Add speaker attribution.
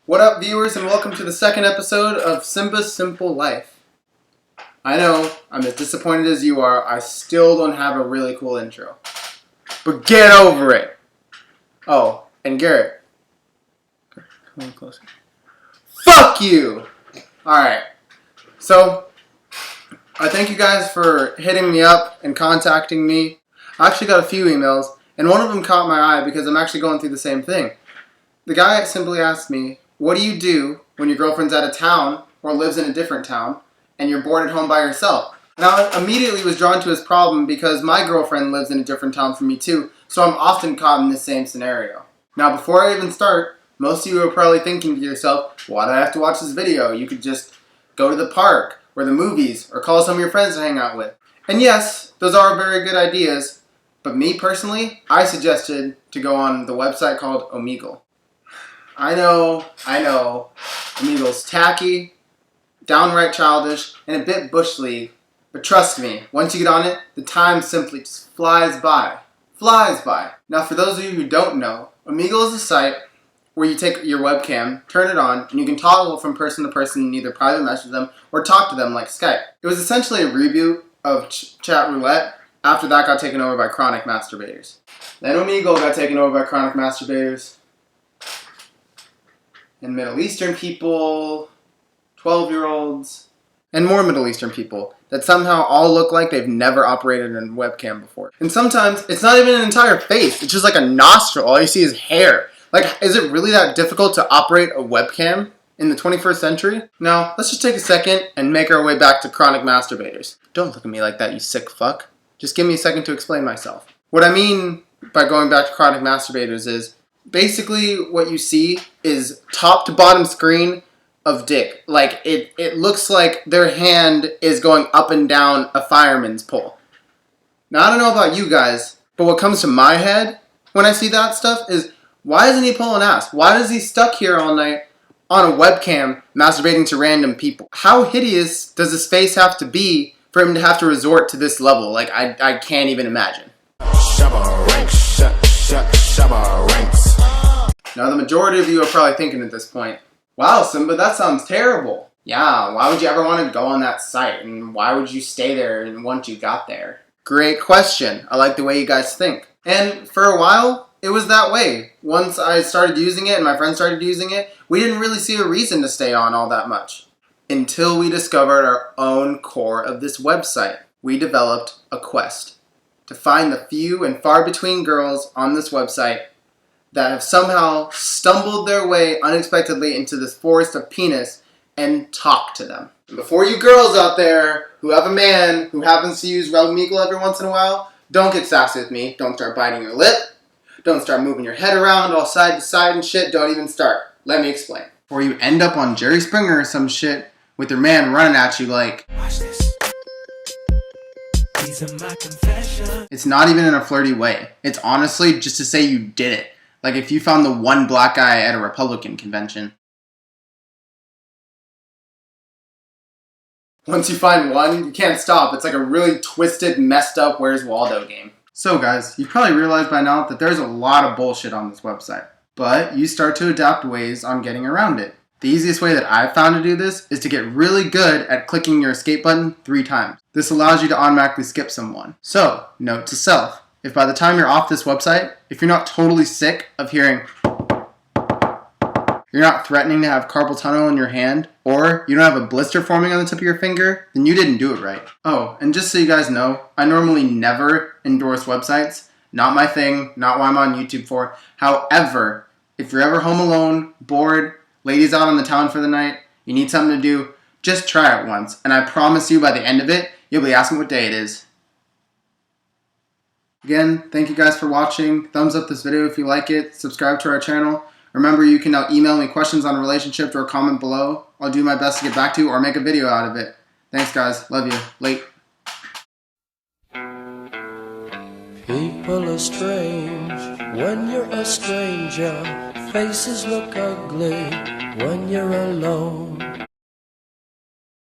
Speaker 1: What up, viewers, and welcome to the second episode of Simba's Simple Life. I know, I'm as disappointed as you are. I still don't have a really cool intro. But get over it! Oh, and Garrett. Come on closer. Fuck you! Alright, so I thank you guys for hitting me up and contacting me. I actually got a few emails, and one of them caught my eye because I'm actually going through the same thing. The guy simply asked me, what do you do when your girlfriend's out of town or lives in a different town and you're bored at home by yourself? Now, I immediately was drawn to his problem because my girlfriend lives in a different town from me too, so I'm often caught in this same scenario. Now, before I even start, most of you are probably thinking to yourself, why do I have to watch this video? You could just go to the park or the movies or call some of your friends to hang out with. And yes, those are very good ideas, but me personally, I suggested to go on the website called Omegle. I know, Omegle's tacky, downright childish, and a bit bush league. But trust me, once you get on it, the time simply just flies by. Flies by. Now for those of you who don't know, Omegle is a site where you take your webcam, turn it on, and you can toggle from person to person and either private message them or talk to them like Skype. It was essentially a reboot of Chat Roulette. After that got taken over by chronic masturbators. Then Omegle got taken over by chronic masturbators. And Middle Eastern people, 12-year-olds, and more Middle Eastern people that somehow all look like they've never operated a webcam before. And sometimes it's not even an entire face, it's just like a nostril, all you see is hair. Like, is it really that difficult to operate a webcam in the 21st century? Now, let's just take a second and make our way back to chronic masturbators. Don't look at me like that, you sick fuck. Just give me a second to explain myself. What I mean by going back to chronic masturbators is, basically, what you see is top to bottom screen of dick. Like, it looks like their hand is going up and down a fireman's pole. Now, I don't know about you guys, but what comes to my head when I see that stuff is, why isn't he pulling ass? Why is he stuck here all night on a webcam masturbating to random people? How hideous does his face have to be for him to have to resort to this level? Like, I can't even imagine. Now, the majority of you are probably thinking at this point, wow, Simba, that sounds terrible. Yeah, why would you ever want to go on that site? And why would you stay there once you got there? Great question. I like the way you guys think. And for a while, it was that way. Once I started using it and my friends started using it, we didn't really see a reason to stay on all that much. Until we discovered our own core of this website. We developed a quest to find the few and far between girls on this website that have somehow stumbled their way unexpectedly into this forest of penis and talk to them. And before you girls out there who have a man who happens to use Omegle every once in a while, don't get sassy with me. Don't start biting your lip. Don't start moving your head around all side to side and shit. Don't even start. Let me explain. Or you end up on Jerry Springer or some shit with your man running at you like, watch this. These are my confessions. It's not even in a flirty way. It's honestly just to say you did it. Like if you found the one black guy at a Republican convention. Once you find one, you can't stop. It's like a really twisted, messed up Where's Waldo game. So guys, you've probably realized by now that there's a lot of bullshit on this website. But you start to adapt ways on getting around it. The easiest way that I've found to do this is to get really good at clicking your escape button 3 times. This allows you to automatically skip someone. So, note to self. If by the time you're off this website, if you're not totally sick of hearing, you're not threatening to have carpal tunnel in your hand, or you don't have a blister forming on the tip of your finger, then you didn't do it right. Oh, and just so you guys know, I normally never endorse websites. Not my thing, not what I'm on YouTube for. However, if you're ever home alone, bored, ladies out on the town for the night, you need something to do, just try it once. And I promise you by the end of it, you'll be asking what day it is. Again, thank you guys for watching. Thumbs up this video if you like it. Subscribe to our channel. Remember, you can now email me questions on relationships or comment below. I'll do my best to get back to you or make a video out of it. Thanks guys. Love you. Late.
Speaker 2: People are strange when you're a stranger. Faces look ugly when you're alone.